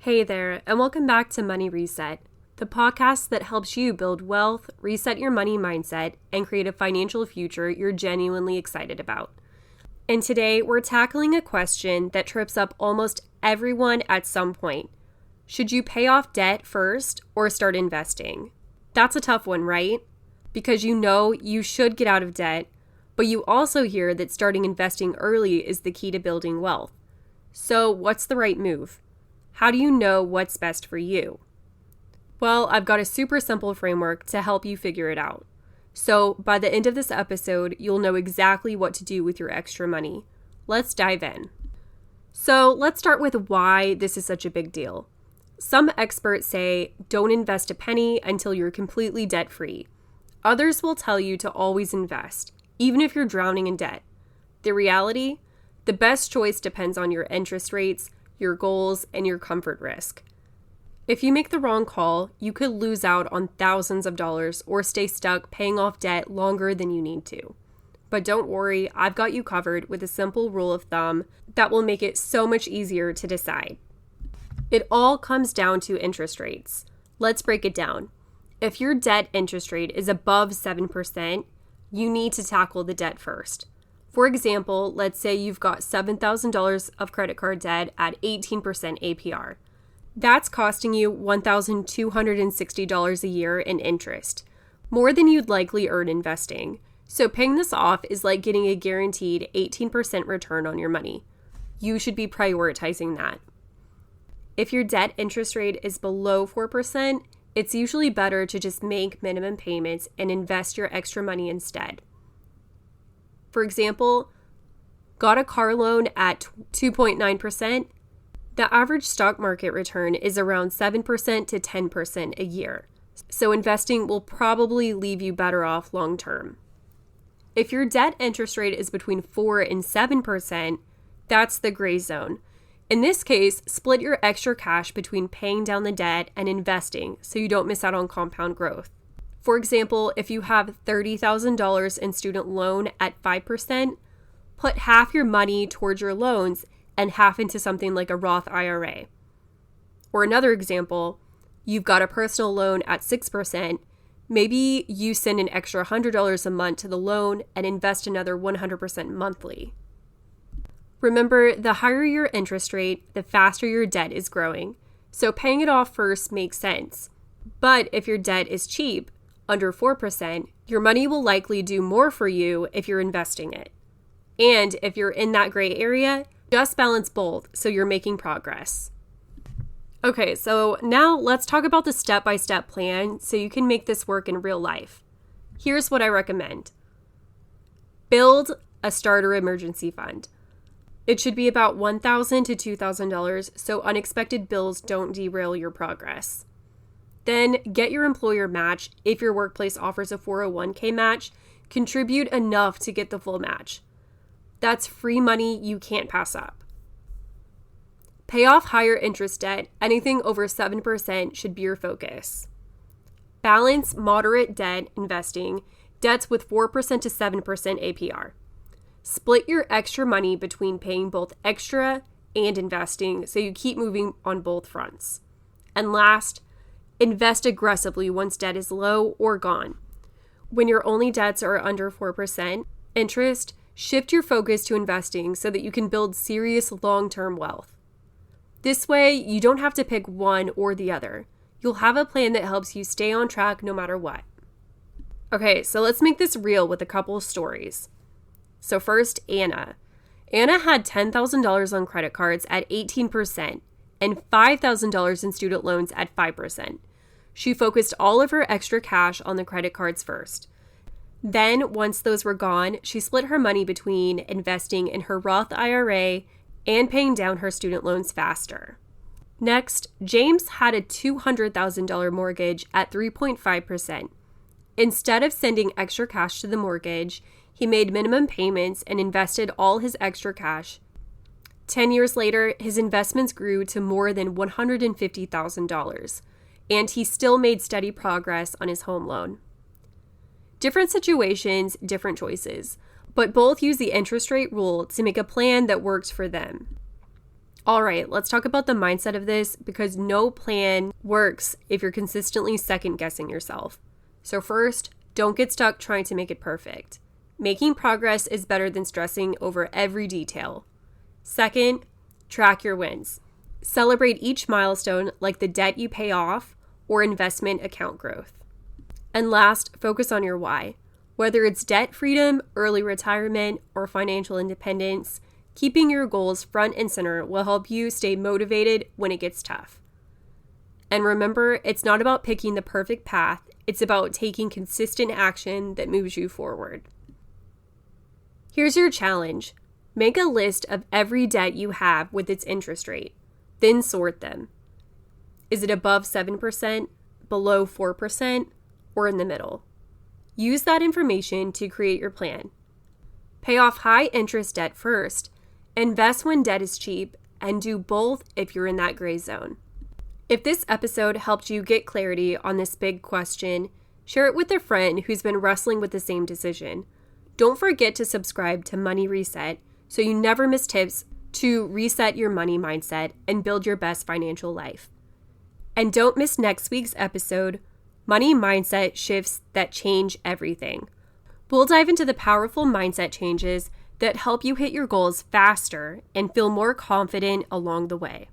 Hey there, and welcome back to Money Reset, the podcast that helps you build wealth, reset your money mindset, and create a financial future you're genuinely excited about. And today, we're tackling a question that trips up almost everyone at some point. Should you pay off debt first or start investing? That's a tough one, right? Because you know you should get out of debt, but you also hear that starting investing early is the key to building wealth. So, what's the right move? How do you know what's best for you? Well, I've got a super simple framework to help you figure it out. So by the end of this episode, you'll know exactly what to do with your extra money. Let's dive in. So let's start with why this is such a big deal. Some experts say don't invest a penny until you're completely debt-free. Others will tell you to always invest, even if you're drowning in debt. The reality? The best choice depends on your interest rates, your goals, and your comfort risk. If you make the wrong call, you could lose out on thousands of dollars or stay stuck paying off debt longer than you need to. But don't worry, I've got you covered with a simple rule of thumb that will make it so much easier to decide. It all comes down to interest rates. Let's break it down. If your debt interest rate is above 7%, you need to tackle the debt first. For example, let's say you've got $7,000 of credit card debt at 18% APR. That's costing you $1,260 a year in interest, more than you'd likely earn investing. So paying this off is like getting a guaranteed 18% return on your money. You should be prioritizing that. If your debt interest rate is below 4%, it's usually better to just make minimum payments and invest your extra money instead. For example, got a car loan at 2.9%. The average stock market return is around 7% to 10% a year. So investing will probably leave you better off long term. If your debt interest rate is between 4 and 7%, that's the gray zone. In this case, split your extra cash between paying down the debt and investing so you don't miss out on compound growth. For example, if you have $30,000 in student loan at 5%, put half your money towards your loans and half into something like a Roth IRA. Or another example, you've got a personal loan at 6%, maybe you send an extra $100 a month to the loan and invest another 100% monthly. Remember, the higher your interest rate, the faster your debt is growing. So paying it off first makes sense. But if your debt is cheap, under 4%, your money will likely do more for you if you're investing it. And if you're in that gray area, just balance both so you're making progress. Okay, so now let's talk about the step-by-step plan so you can make this work in real life. Here's what I recommend. Build a starter emergency fund. It should be about $1,000 to $2,000 so unexpected bills don't derail your progress. Then get your employer match. If your workplace offers a 401k match, contribute enough to get the full match. That's free money you can't pass up. Pay off higher interest debt. Anything over 7% should be your focus. Balance moderate debt investing, debts with 4% to 7% APR. Split your extra money between paying both extra and investing so you keep moving on both fronts. And last, invest aggressively once debt is low or gone. When your only debts are under 4% interest, shift your focus to investing so that you can build serious long-term wealth. This way, you don't have to pick one or the other. You'll have a plan that helps you stay on track no matter what. Okay, so let's make this real with a couple of stories. So first, Anna. Anna had $10,000 on credit cards at 18% and $5,000 in student loans at 5%. She focused all of her extra cash on the credit cards first. Then, once those were gone, she split her money between investing in her Roth IRA and paying down her student loans faster. Next, James had a $200,000 mortgage at 3.5%. Instead of sending extra cash to the mortgage, he made minimum payments and invested all his extra cash. 10 years later, his investments grew to more than $150,000, and he still made steady progress on his home loan. Different situations, different choices, but both use the interest rate rule to make a plan that works for them. All right, let's talk about the mindset of this because no plan works if you're consistently second guessing yourself. So first, don't get stuck trying to make it perfect. Making progress is better than stressing over every detail. Second, track your wins. Celebrate each milestone like the debt you pay off or investment account growth. And last, focus on your why. Whether it's debt freedom, early retirement, or financial independence, keeping your goals front and center will help you stay motivated when it gets tough. And remember, it's not about picking the perfect path, it's about taking consistent action that moves you forward. Here's your challenge. Make a list of every debt you have with its interest rate, then sort them. Is it above 7%, below 4%, or in the middle? Use that information to create your plan. Pay off high interest debt first, invest when debt is cheap, and do both if you're in that gray zone. If this episode helped you get clarity on this big question, share it with a friend who's been wrestling with the same decision. Don't forget to subscribe to Money Reset so you never miss tips to reset your money mindset and build your best financial life. And don't miss next week's episode, Money Mindset Shifts That Change Everything. We'll dive into the powerful mindset changes that help you hit your goals faster and feel more confident along the way.